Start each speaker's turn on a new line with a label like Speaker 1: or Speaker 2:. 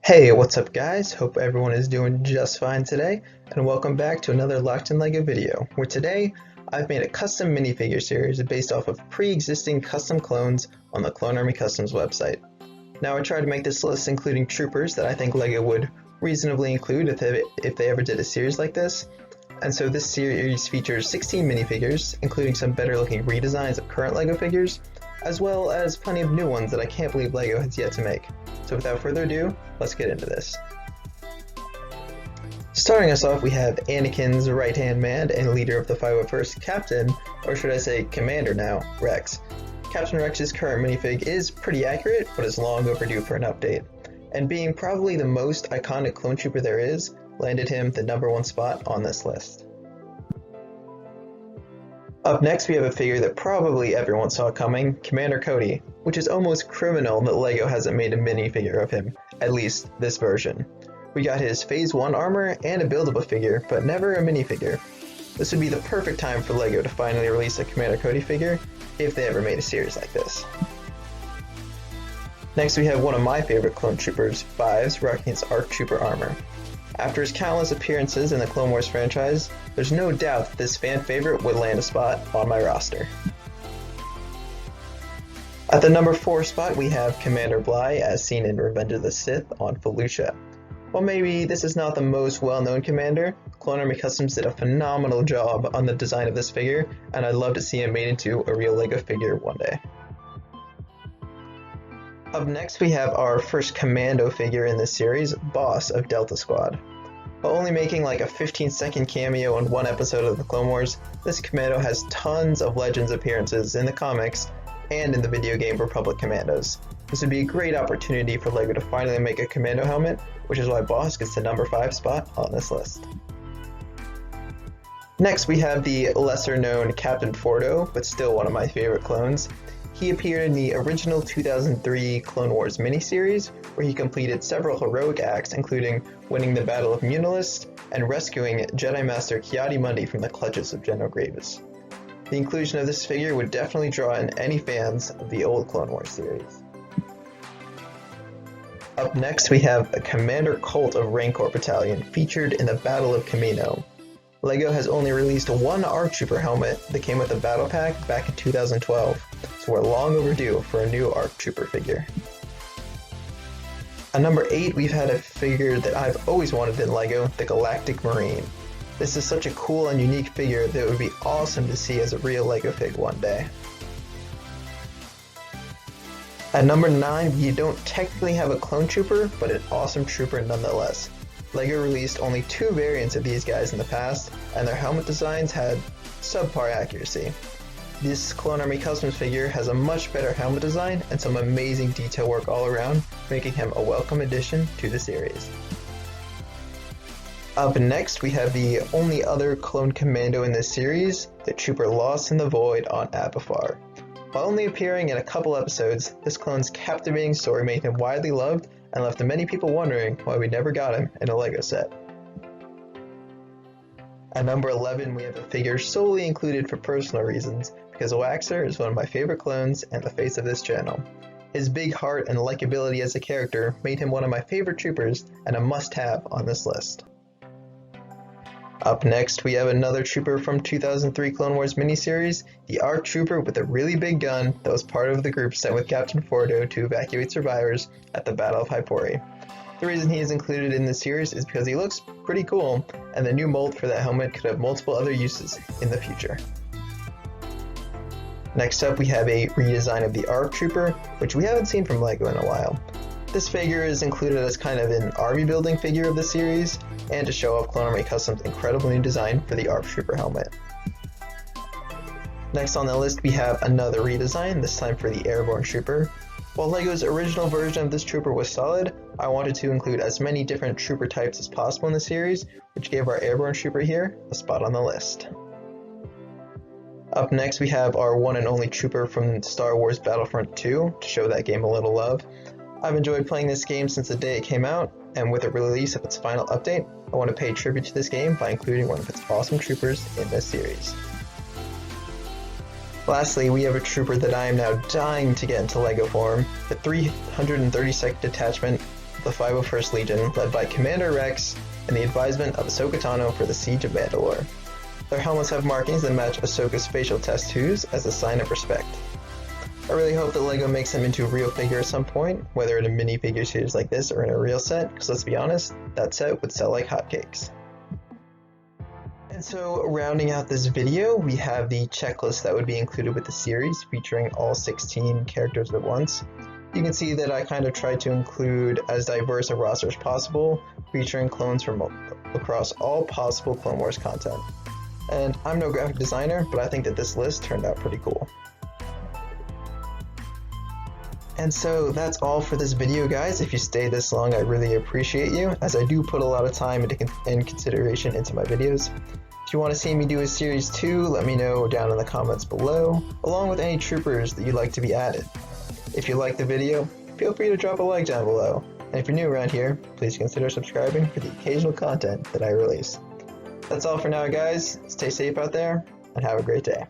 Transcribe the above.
Speaker 1: Hey, what's up guys? Hope everyone is doing just fine today, and welcome back to another Locked in LEGO video, where today I've made a custom minifigure series based off of pre-existing custom clones on the Clone Army Customs website. Now I tried to make this list including troopers that I think LEGO would reasonably include if they ever did a series like this, and so this series features 16 minifigures, including some better looking redesigns of current LEGO figures, as well as plenty of new ones that I can't believe LEGO has yet to make. So without further ado, let's get into this. Starting us off, we have Anakin's right-hand man and leader of the 501st, Captain, or should I say Commander now, Rex. Captain Rex's current minifig is pretty accurate, but is long overdue for an update. And being probably the most iconic clone trooper there is, landed him the #1 spot on this list. Up next, we have a figure that probably everyone saw coming, Commander Cody, which is almost criminal that LEGO hasn't made a minifigure of him, at least this version. We got his Phase 1 armor and a buildable figure, but never a minifigure. This would be the perfect time for LEGO to finally release a Commander Cody figure, if they ever made a series like this. Next, we have one of my favorite clone troopers, Fives, rocking his ARF Trooper armor. After his countless appearances in the Clone Wars franchise, there's no doubt that this fan favorite would land a spot on my roster. At the #4 spot, we have Commander Bly, as seen in Revenge of the Sith on Felucia. While maybe this is not the most well-known commander, Clone Army Customs did a phenomenal job on the design of this figure, and I'd love to see him made into a real LEGO figure one day. Up next, we have our first Commando figure in this series, Boss of Delta Squad. While only making like a 15-second cameo in one episode of the Clone Wars, this Commando has tons of Legends appearances in the comics and in the video game Republic Commandos. This would be a great opportunity for LEGO to finally make a Commando helmet, which is why Boss gets the #5 spot on this list. Next, we have the lesser-known Captain Fordo, but still one of my favorite clones. He appeared in the original 2003 Clone Wars miniseries, where he completed several heroic acts, including winning the Battle of Munilist and rescuing Jedi Master Ki-Adi-Mundi from the clutches of General Grievous. The inclusion of this figure would definitely draw in any fans of the old Clone Wars series. Up next, we have a Commander Colt of Rancor Battalion, featured in the Battle of Kamino. LEGO has only released one ARF Trooper helmet that came with a battle pack back in 2012, so we're long overdue for a new ARF Trooper figure. At #8, we've had a figure that I've always wanted in LEGO, the Galactic Marine. This is such a cool and unique figure that would be awesome to see as a real LEGO fig one day. At #9, we don't technically have a clone trooper, but an awesome trooper nonetheless. LEGO released only 2 variants of these guys in the past, and their helmet designs had subpar accuracy. This Clone Army Customs figure has a much better helmet design and some amazing detail work all around, making him a welcome addition to the series. Up next, we have the only other clone commando in this series, the Trooper Lost in the Void on Abafar. While only appearing in a couple episodes, this clone's captivating story made him widely loved and left many people wondering why we never got him in a LEGO set. At #11, we have a figure solely included for personal reasons, because Waxer is one of my favorite clones and the face of this channel. His big heart and likability as a character made him one of my favorite troopers and a must-have on this list. Up next, we have another trooper from 2003 Clone Wars miniseries, the ARF Trooper with a really big gun that was part of the group sent with Captain Fordo to evacuate survivors at the Battle of Hypori. The reason he is included in this series is because he looks pretty cool, and the new mold for that helmet could have multiple other uses in the future. Next up, we have a redesign of the ARF Trooper, which we haven't seen from LEGO in a while. This figure is included as kind of an army building figure of the series, and to show off Clone Army Customs' incredible new design for the ARF Trooper helmet. Next on the list, we have another redesign, this time for the Airborne Trooper. While LEGO's original version of this trooper was solid, I wanted to include as many different trooper types as possible in the series, which gave our Airborne Trooper here a spot on the list. Up next, we have our one and only trooper from Star Wars Battlefront 2, to show that game a little love. I've enjoyed playing this game since the day it came out, and with the release of its final update, I want to pay tribute to this game by including one of its awesome troopers in this series. Lastly, we have a trooper that I am now dying to get into LEGO form, the 332nd Detachment of the 501st Legion, led by Commander Rex and the advisement of Ahsoka Tano for the Siege of Mandalore. Their helmets have markings that match Ahsoka's facial tattoos as a sign of respect. I really hope that LEGO makes them into a real figure at some point, whether in a minifigure series like this or in a real set, because let's be honest, that set would sell like hotcakes. And so, rounding out this video, we have the checklist that would be included with the series, featuring all 16 characters at once. You can see that I kind of tried to include as diverse a roster as possible, featuring clones from across all possible Clone Wars content. And I'm no graphic designer, but I think that this list turned out pretty cool. And so that's all for this video, guys. If you stayed this long, I really appreciate you, as I do put a lot of time and consideration into my videos. If you want to see me do a series 2, let me know down in the comments below, along with any troopers that you'd like to be added. If you liked the video, feel free to drop a like down below. And if you're new around here, please consider subscribing for the occasional content that I release. That's all for now, guys. Stay safe out there, and have a great day.